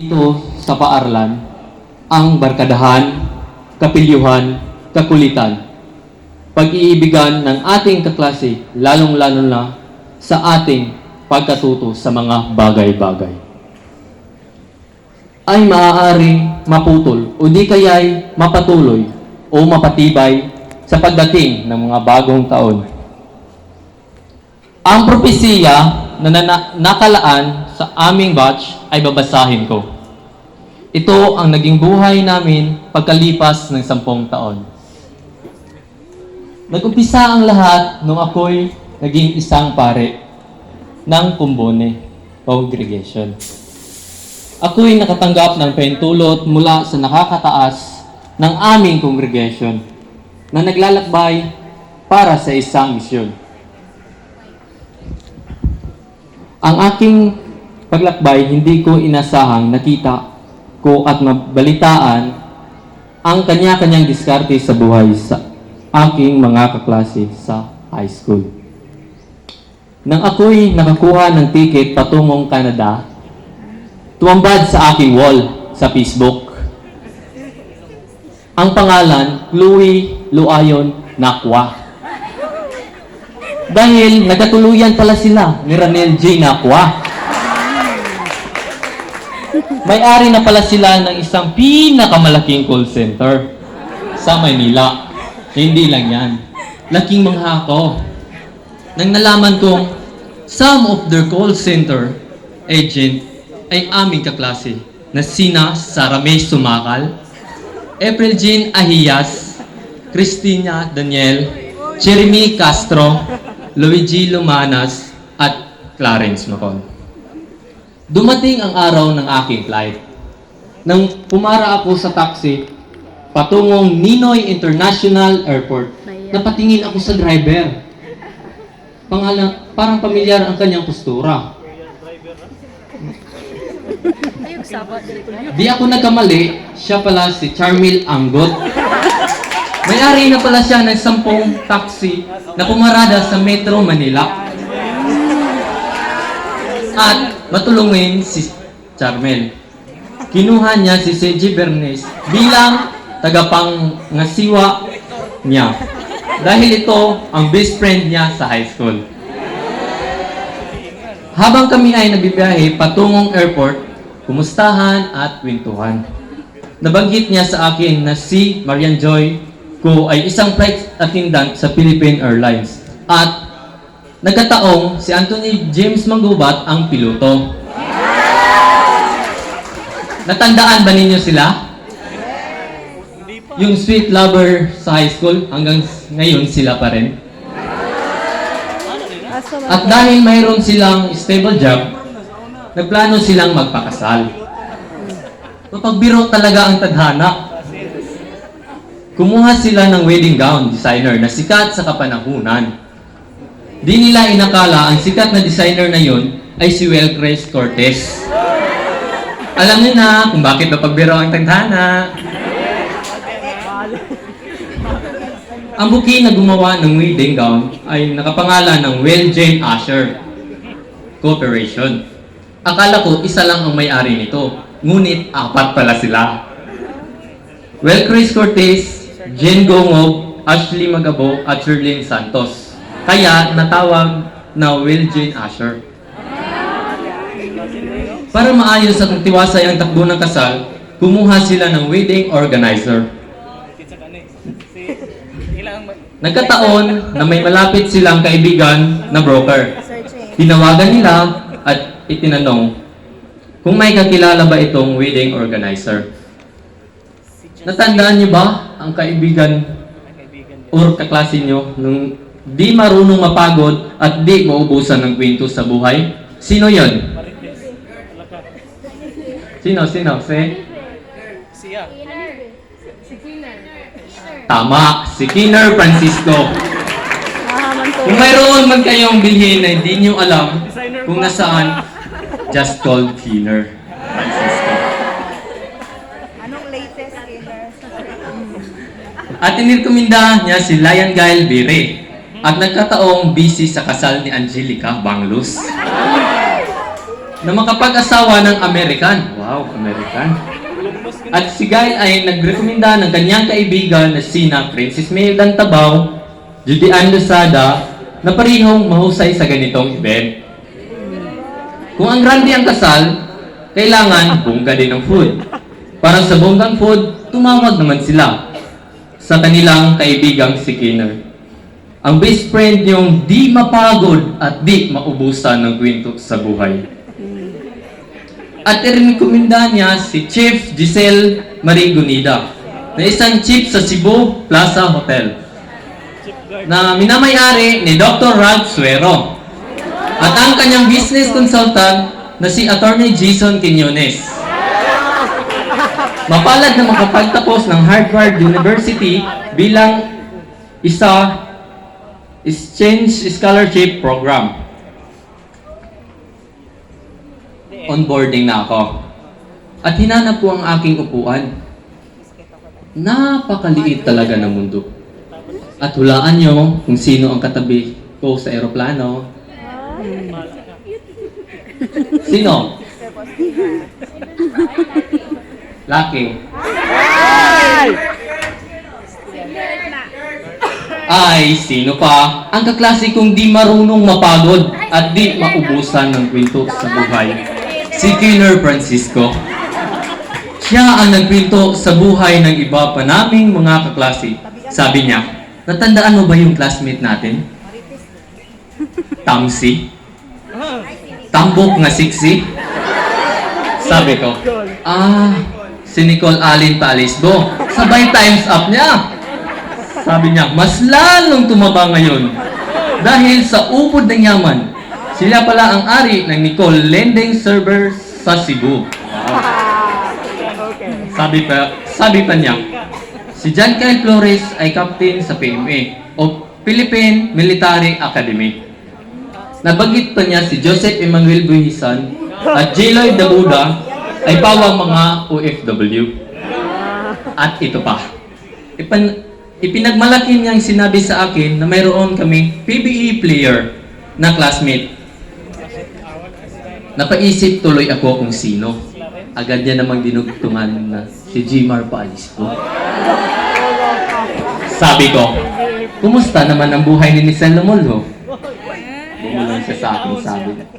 Dito sa paaralan, ang barkadahan, kapilyuhan, kakulitan, pag-iibigan ng ating kaklase, lalong-lalo na sa ating pagkatuto sa mga bagay-bagay, ay maaaring maputol o di kaya'y mapatuloy o mapatibay sa pagdating ng mga bagong taon. Ang propesiya na nakalaan sa aming batch ay babasahin ko. Ito ang naging buhay namin pagkalipas ng 10 taon. Nag-umpisa ang lahat nung ako'y naging isang pare ng Kumbone Congregation. Ako'y nakatanggap ng pentulot mula sa nakakataas ng aming congregation na naglalakbay para sa isang misyon. Ang aking paglakbay, hindi ko inasahang nakita ko at mabalitaan ang kanya-kanyang diskarte sa buhay sa aking mga kaklase sa high school. Nang ako'y nakakuha ng ticket patungong Canada, tumambad sa aking wall sa Facebook ang pangalan, Chloe Luayon Nakwa. Dahil nagkatuluyan pala sila ni Ranel J. Nakwa. May-ari na pala sila ng isang pinakamalaking call center sa Maynila. Hindi lang yan. Laking mangha ko. Nang nalaman kong some of their call center agent ay aming kaklase na sina Sara May Sumakal, April Jean Ahiyas, Christina Daniel, Jeremy Castro, Luigi Lumanas, at Clarence Macon. Dumating ang araw ng aking flight. Nang pumara ako sa taxi patungong Ninoy International Airport, napatingin ako sa driver. Parang pamilyar ang kanyang postura. Di ako nagkamali, siya pala si Charmil Anggot. May-ari na pala siya ng 10 taxi na pumarada sa Metro Manila. At matulungin si Charmel. Kinuha niya si Seji Bernes bilang tagapangasiwa niya. Dahil ito ang best friend niya sa high school. Habang kami ay nabibiyahe patungong airport, kumustahan at kwentuhan. Nabanggit niya sa akin na si Marian Joy ko ay isang flight attendant sa Philippine Airlines. At nagkataong si Anthony James Manggubat ang piloto. Natandaan ba ninyo sila? Yung sweet lover sa high school, hanggang ngayon sila pa rin. At dahil mayroon silang stable job, nagplano silang magpakasal. Papagbiro talaga ang tadhana. Kumuha sila ng wedding gown designer na sikat sa kapanahunan. Di nila inakala ang sikat na designer na yon ay si Welcres Cortez. Alam niyo na kung bakit papagbiro ang tadhana. Ang buki na gumawa ng wedding gown ay nakapangalan ng Well Jane Asher Corporation. Akala ko isa lang ang may-ari nito, ngunit 4 pala sila. Chris Cortez, Jen Gongog, Ashley Magabo, at Sherlyn Santos. Kaya natawag na Well Jane Asher. Para maayos at tiwasay ang takbo ng kasal, kumuha sila ng wedding organizer. Nagkataon na may malapit silang kaibigan na broker. Tinawagan nila at itinanong kung may kakilala ba itong wedding organizer. Natandaan niyo ba ang kaibigan or kaklase niyo nung di marunong mapagod at di maubusan ng kwento sa buhay? Sino yon? Sino? Tama, si Kiner Francisco. Kung mayroon man kayong bilhin na hindi niyo alam kung nasaan, just call Kiner Francisco. Anong latest Kiner? At inirekomenda niya si Lion Gael Bire at nagkataong busy sa kasal ni Angelica Banglos. na makapag-asawa ng American. Wow, American. At si Guy ay nagrekomenda ng kanyang kaibigan na sina Princess May Dantabaw, Judy Ann Lozada, na parihong mahusay sa ganitong event. Kung ang grande ang kasal, kailangan bongga din ang food. Para sa bonggang food, tumawag naman sila sa kanilang kaibigang si Kinner. Ang best friend niyong di mapagod at di maubusan ng kwento sa buhay. At irekomenda niya si Chief Giselle Marie Gunida, na isang chief sa Cebu Plaza Hotel, na minamayari ni Dr. Ralph Suero, at ang kanyang business consultant na si Attorney Jason Quiñones. Mapalad na makapagtapos ng Harvard University bilang isa exchange scholarship program. Onboarding na ako. At hinanap ko ang aking upuan. Napakaliit talaga ng mundo. At hulaan nyo kung sino ang katabi ko sa eroplano. Sino? Lucky. Ay, sino pa? Ang kaklase kong di marunong mapagod at di maubusan ng kwento sa buhay. Si Kinner Francisco. Siya ang nagkwento sa buhay ng iba pa naming mga kaklase. Sabi niya, natandaan mo ba yung classmate natin? Tamsi? Tambok nga siksi? Sabi ko, si Nicole Allen Palisbo. Sabay times up niya. Sabi niya, mas lalong tumaba ngayon dahil sa ubod ng yaman. Sila pala ang ari ng Nicole Lending Server sa Cebu. Sabi pa niya, si John Kyle Flores ay captain sa PMA o Philippine Military Academy. Nabanggit pa niya si Joseph Emmanuel Buhisan at J. Lloyd Dabuda ay pawang mga OFW. At ito pa, ipinagmalaki niyang sinabi sa akin na mayroon kaming PBE player na classmate. Napaisip tuloy ako kung sino. Agad niya namang dinugtungan na si Jimar Palispo. Sabi ko, kumusta naman ang buhay ni Nisel Lamolho? Bumulong siya sa akin, sabi niya.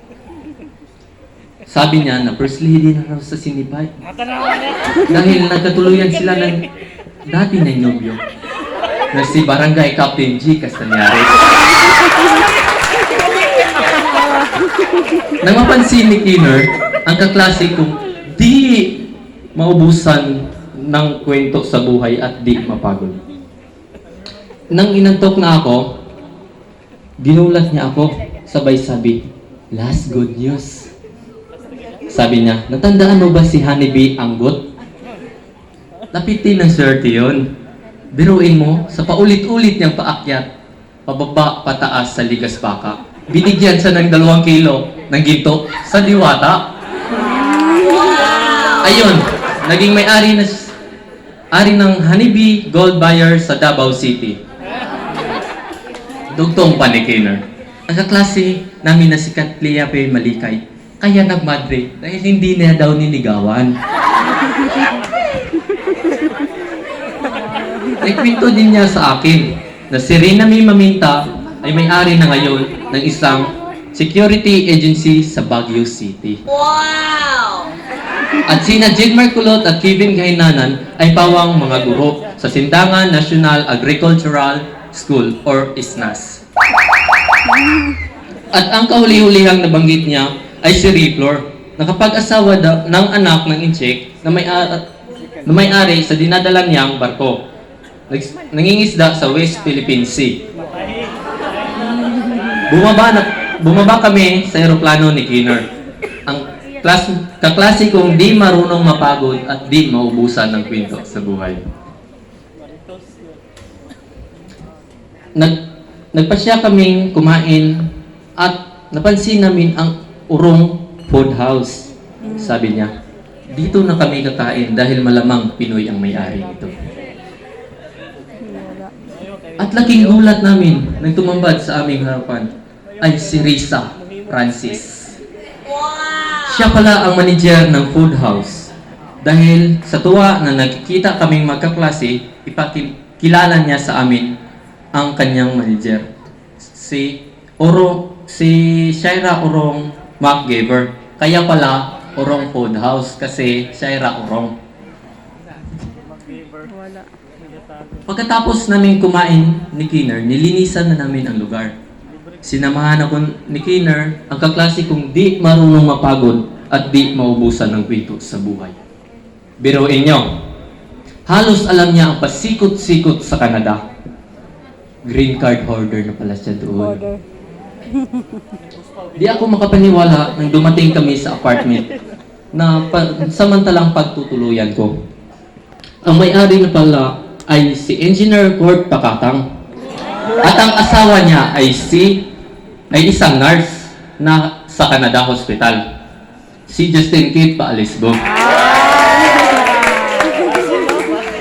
Sabi niya na first lady na raw sa Sinipay. Dahil nagkatuluyan sila ng dati na nobyo na si Barangay Captain G. Castañares. Nang mapansin ni Kinner, ang kaklase kong di maubusan ng kwento sa buhay at di mapagod. Nang inantok na ako, ginulat niya ako, sabay sabi, last good news. Sabi niya, natandaan mo ba si Honeybee Anggot? Lapitin ng swerte yun. Biruin mo, sa paulit-ulit niyang paakyat, pababa, pataas sa Ligas Baka. Binigyan siya ng 2 kilo ng ginto sa Diwata. Ayun, naging may-ari ng Honeybee Gold Buyer sa Davao City. Dugtong pa ni Kinner. Ang kaklase namin na si Clea P. Malikay, kaya nagmadre dahil hindi niya daw niligawan. Nagkwento din niya sa akin na si Rina May Maminta ay may-ari na ngayon ng isang security agency sa Baguio City. Wow! At sina Jigmar Kulot at Kevin Gainanan ay pawang mga guro sa Sindangan National Agricultural School or ISNAS. At ang kahuli-hulihang nabanggit niya ay si Riplor, nakapag-asawa ng anak ng incheck na may-ari sa dinadala niyang barko. Nangingisda sa West Philippine Sea. Bumaba kami sa eroplano ni Kinner. Ang kaklase kong di marunong mapagod at di maubusan ng kwento sa buhay. Nagpasya kaming kumain at napansin namin ang Urong Food House. Sabi niya, dito na kami kakain dahil malamang Pinoy ang may-ari nito. At laking gulat namin nang tumambad sa aming harapan ay si Risa Francis. Siya pala ang manager ng food house. Dahil sa tuwa na nakikita kaming magkaklase, ipakilala niya sa amin ang kanyang manager. Si Shaira Orong MacGyver. Kaya pala Orong Food House kasi Shaira Orong. Wala. Pagkatapos namin kumain ni Kinner, nilinisan na namin ang lugar. Sinamahan ako ni Kinner, ang kaklase kong di marunong mapagod at di maubusan ng kwento sa buhay. Biruin nyo, halos alam niya ang pasikot-sikot sa Canada. Green card holder na pala siya doon. Order. Di ako makapaniwala nang dumating kami sa apartment na samantalang pagtutuluyan ko. Ang may-ari na pala ay si Engineer Court Pakatang. At ang asawa niya ay isang nurse na sa Canada Hospital. Si Justin Kate Paalisgo.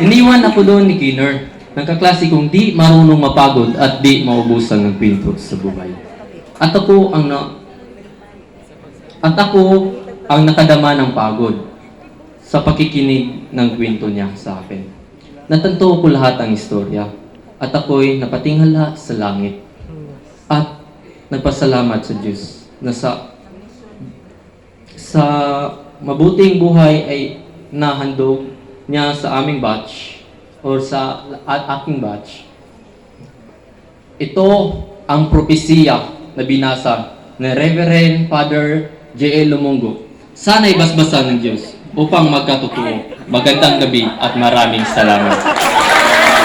Iniwan ako doon ni Kinner, ng kaklase kong di marunong mapagod at di maubusan ng kwento sa buhay. At ako ang nakadama ng pagod sa pakikinig ng kwento niya sa akin. Natanto ko lahat ang istorya at ako'y napatinghala sa langit at nagpasalamat sa Diyos na sa mabuting buhay ay nahandog niya sa aming batch or sa aking batch. Ito ang propesiya na binasa ni Reverend Father J.L. Lumongo. Sana'y basbasan ng Diyos upang magkatotoo. Magandang gabi at maraming salamat.